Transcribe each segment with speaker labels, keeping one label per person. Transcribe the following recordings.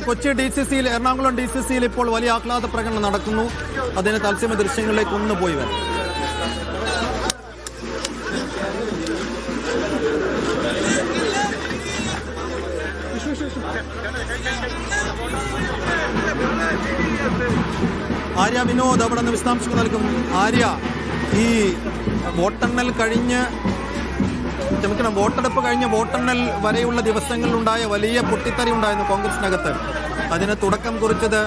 Speaker 1: കൊച്ചി DCCയിൽ എറണാകുളം DCCയിൽ ഇപ്പോൾ വലിയ ആഹ്ലാദ പ്രകടനം നടക്കുന്നു. അതിന് തത്സമയ ദൃശ്യങ്ങളിലേക്ക് ഒന്ന് പോയി വരാം. ആര്യ വിനോദ് അവിടെ നിന്ന് വിശദാംശങ്ങൾ നൽകും. ആര്യ, ഈ വോട്ടെടുപ്പ് കഴിഞ്ഞ് വോട്ടെണ്ണൽ വരെയുള്ള ദിവസങ്ങളിലുണ്ടായ വലിയ പൊട്ടിത്തെറി ഉണ്ടായിരുന്നു കോൺഗ്രസിനകത്ത്. അതിന് തുടക്കം കുറിച്ചത്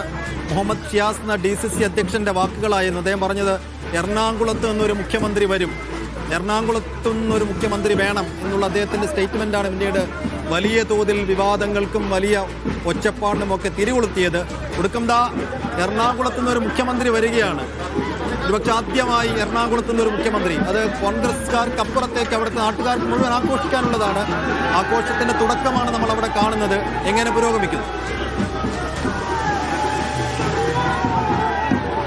Speaker 1: മുഹമ്മദ് ഷിയാസ് എന്ന DCC അധ്യക്ഷന്റെ വാക്കുകളായിരുന്നു. അദ്ദേഹം പറഞ്ഞത് എറണാകുളത്ത് നിന്നൊരു മുഖ്യമന്ത്രി വരും, എറണാകുളത്തു നിന്നൊരു മുഖ്യമന്ത്രി വേണം എന്നുള്ള അദ്ദേഹത്തിന്റെ സ്റ്റേറ്റ്മെന്റാണ് പിന്നീട് വലിയ തോതിൽ വിവാദങ്ങൾക്കും വലിയ ഒച്ചപ്പാടിനുമൊക്കെ തിരികൊളുത്തിയത്. ഒടുക്കം എറണാകുളത്തു നിന്നൊരു മുഖ്യമന്ത്രി വരികയാണ്. ഒരുപക്ഷെ ആദ്യമായി എറണാകുളത്തു നിന്നൊരു മുഖ്യമന്ത്രി. അത് കോൺഗ്രസ്സുകാർക്കപ്പുറത്തേക്ക് അവിടുത്തെ നാട്ടുകാർക്ക് മുഴുവൻ ആഘോഷിക്കാനുള്ളതാണ്. ആഘോഷത്തിന്റെ തുടക്കമാണ് നമ്മൾ അവിടെ കാണുന്നത്. എങ്ങനെ പുരോഗമിക്കുന്നു?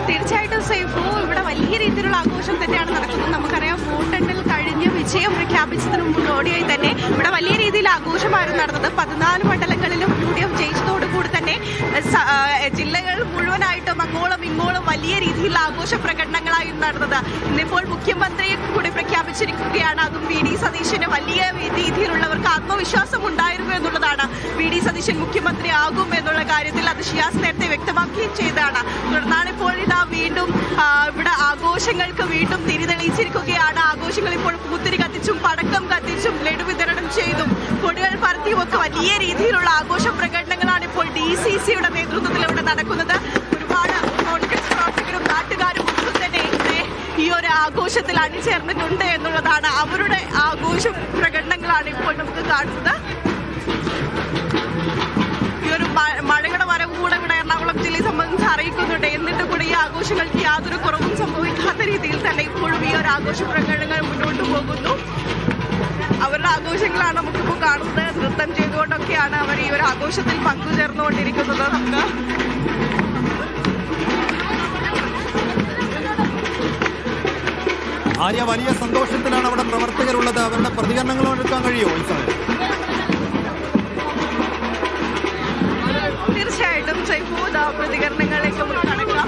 Speaker 2: തീർച്ചയായിട്ടും സൈഫു, ഇവിടെ വലിയ രീതിയിലുള്ള ആഘോഷം തന്നെയാണ് നടക്കുന്നത്. നമുക്കറിയാം, വോട്ടെണ്ണൽ കഴിഞ്ഞ് വിജയം പ്രഖ്യാപിച്ചതിന് മുന്നോടിയായി തന്നെ ഇവിടെ വലിയ രീതിയിൽ ആഘോഷമായിരുന്നു നടന്നത്. 14 മണ്ഡലങ്ങളിലും UDF ജയിച്ചതോടുകൂടി തന്നെ ജില്ലകൾ മുഴുവനായിട്ടും അങ്ങോളം ഇങ്ങോളം വലിയ രീതിയിലുള്ള ആഘോഷ പ്രകടനങ്ങളായിരുന്നു നടന്നത്. ഇന്നിപ്പോൾ മുഖ്യമന്ത്രിയെ കൂടി പ്രഖ്യാപിച്ചിരിക്കുകയാണ്. അതും VD സതീശന് വലിയ രീതിയിലുള്ളവർക്ക് ആത്മവിശ്വാസം ഉണ്ടായിരുന്നു എന്നുള്ളതാണ്. VD സതീശൻ മുഖ്യമന്ത്രി ആകും എന്നുള്ള കാര്യത്തിൽ അത് ഷിയാസ് നേരത്തെ വ്യക്തമാക്കുകയും ചെയ്തതാണ്. തുടർന്നാണ് ഇപ്പോൾ വീണ്ടും ഇവിടെ ആഘോഷങ്ങൾക്ക് വീണ്ടും തിരിതെളിയിച്ചിരിക്കുകയാണ്. ആഘോഷങ്ങൾ ഇപ്പോൾ പൂത്തിരി കത്തിച്ചും പടക്കം കത്തിച്ചും ലഡു വിതരണം ചെയ്തും കൊടികൾ പറത്തിയും ഒക്കെ വലിയ രീതിയിലുള്ള ആഘോഷ പ്രകടനങ്ങളാണ് ഇപ്പോൾ DCCയുടെ നേതൃത്വത്തിൽ ഇവിടെ നടക്കുന്നത്. ഒരുപാട് കോൺഗ്രസ് പ്രവർത്തകരും നാട്ടുകാരും ഒന്നും തന്നെ ഈ ഒരു ആഘോഷത്തിൽ അണിചേർന്നിട്ടുണ്ട് എന്നുള്ളതാണ്. അവരുടെ ആഘോഷ പ്രകടനങ്ങളാണ് ഇപ്പോൾ നമുക്ക് കാണുന്നത്. ഈ ഒരു മഴയുടെ വരവ് കൂടെ ഇവിടെ എറണാകുളം ജില്ലയെ സംബന്ധിച്ച് അറിയിക്കുന്നുണ്ട്. എന്നിട്ട് കൂടി ഈ ആഘോഷങ്ങൾക്ക് യാതൊരു കുറവും സംഭവിക്കാത്ത രീതിയിൽ തന്നെ ഇപ്പോഴും ഈ ഒരു ആഘോഷ പ്രകടനങ്ങൾ മുന്നോട്ട് പോകുന്നു. അവരുടെ ആഘോഷങ്ങളാണ് നമുക്കിപ്പോൾ കാണുന്നത്. നൃത്തം ചെയ്തുകൊണ്ടൊക്കെയാണ് അവർ ഈ ഒരു ആഘോഷത്തിൽ പങ്കുചേർന്നുകൊണ്ടിരിക്കുന്നത്. നമുക്ക്
Speaker 1: ആര്യ, വലിയ സന്തോഷത്തിലാണ് അവിടെ പ്രവർത്തകരുള്ളത്. അവരുടെ പ്രതികരണങ്ങളും എടുക്കാൻ കഴിയുമോ ഈ സമയം?
Speaker 2: തീർച്ചയായിട്ടും സൈഫൂദ പ്രതികരണങ്ങളിലേക്ക് നമുക്ക് കടക്കാം.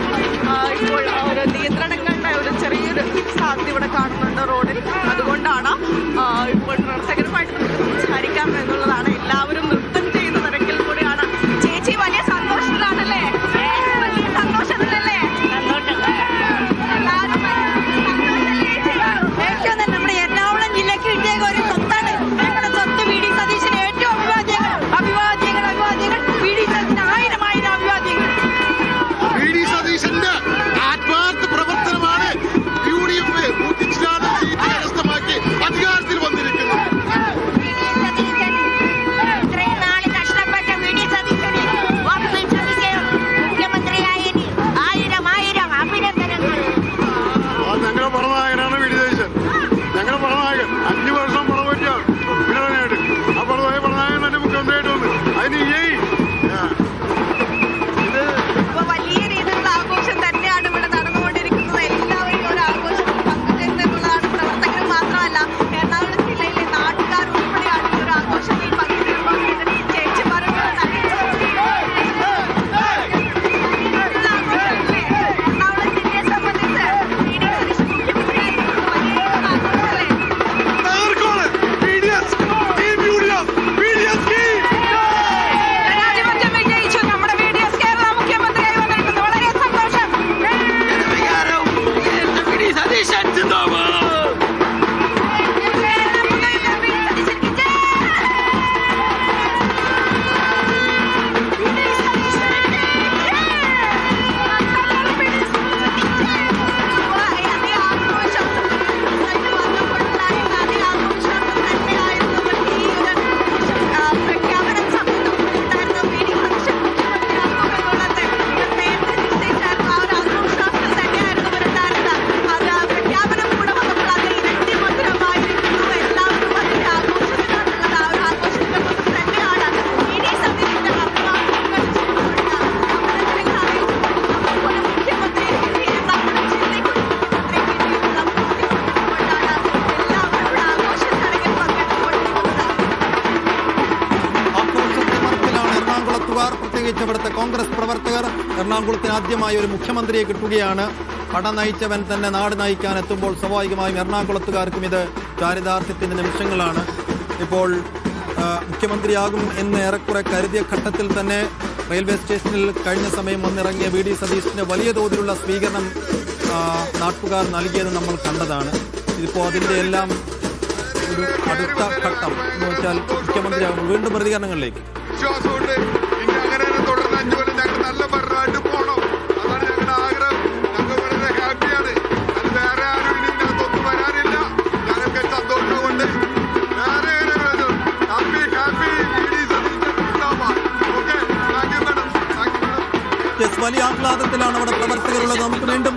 Speaker 2: ഇപ്പോൾ ഒരു നിയന്ത്രണങ്ങളുടെ ഒരു ചെറിയൊരു സാധ്യത ഇവിടെ കാണുന്നുണ്ട് റോഡിൽ. അതുകൊണ്ടാണ് ഇപ്പോൾ പ്രവർത്തകരുമായിട്ട് നമുക്ക് സംസാരിക്കാം എന്നുള്ളതാണ്. എല്ലാവരും നൃത്തം ചെയ്യുന്ന തിരക്കിൽ കൂടിയാണ്. ചേച്ചി, വലിയ സന്തോഷത്തിലാണല്ലേ? സന്തോഷത്തിലല്ലേ? ഏറ്റവും തന്നെ നമ്മുടെ എറണാകുളം ജില്ലയ്ക്ക് കിട്ടിയ ഒരു സ്വത്താണ്. ഞങ്ങളുടെ സ്വത്ത് VD സതീശന് ഏറ്റവും അഭിവാദ്യങ്ങൾ. VD സതീശന് 1000 അഭിവാദ്യങ്ങൾ.
Speaker 3: VD സതീശന്റെ ആത്മാർത്ഥ പ്രവർത്തനമാണ് UDF കരസ്ഥമാക്കി അധികാരത്തിൽ വന്നിരിക്കുന്നത്.
Speaker 1: ഇവിടുത്തെ കോൺഗ്രസ് പ്രവർത്തകർ. എറണാകുളത്തിന് ആദ്യമായി ഒരു മുഖ്യമന്ത്രിയെ കിട്ടുകയാണ്. പട നയിച്ചവൻ തന്നെ നാട് നയിക്കാൻ എത്തുമ്പോൾ സ്വാഭാവികമായും എറണാകുളത്തുകാർക്കും ഇത് ചാരിതാർത്ഥ്യത്തിന്റെ നിമിഷങ്ങളാണ്. ഇപ്പോൾ മുഖ്യമന്ത്രിയാകും എന്ന് ഏറെക്കുറെ കരുതിയ ഘട്ടത്തിൽ തന്നെ റെയിൽവേ സ്റ്റേഷനിൽ കഴിഞ്ഞ സമയം വന്നിറങ്ങിയ വി ഡി സതീശന് വലിയ തോതിലുള്ള സ്വീകരണം നാട്ടുകാർ നൽകിയത് നമ്മൾ കണ്ടതാണ്. ഇതിപ്പോൾ അതിൻ്റെ എല്ലാം ഒരു അടുത്ത ഘട്ടം എന്ന് വെച്ചാൽ മുഖ്യമന്ത്രിയാകുമ്പോൾ വീണ്ടും പ്രതികരണങ്ങളിലേക്ക്.
Speaker 3: വിശ്വാസമുണ്ട് ഇനി അങ്ങനെ തുടർന്ന് 5 കൊല്ലം ഞങ്ങൾ നല്ല ഭരണമായിട്ട് പോകണം. അതാണ് ഞങ്ങളുടെ ആഗ്രഹം. ഞങ്ങൾ വളരെ ഹാപ്പിയാണ്. അത് വേറെ ആരും ഇനി ഇതിനകത്തൊന്നും വരാനില്ല. ഞങ്ങൾക്ക് സന്തോഷമുണ്ട്. വേറെ happy happy okay. Thank you madam.
Speaker 1: വലിയ ആഹ്ലാദത്തിലാണ് അവിടെ പ്രവർത്തകരുള്ളത്. നമുക്ക് വീണ്ടും